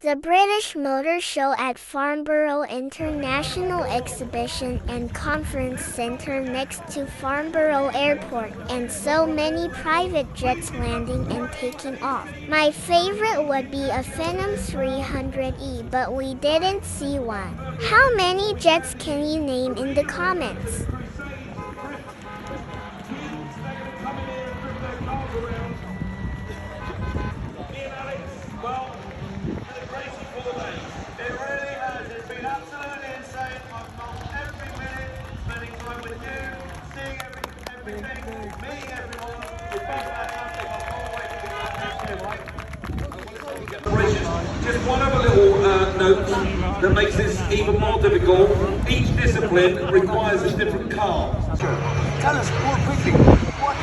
The British Motor Show at Farnborough International Exhibition and Conference Centre next to Farnborough Airport, and so many private jets landing and taking off. My favorite would be a Phenom 300E, but we didn't see one. How many jets can you name in the comments? Just one other little note that makes this even more difficult. Each discipline requires a different car. Tell us more quickly, what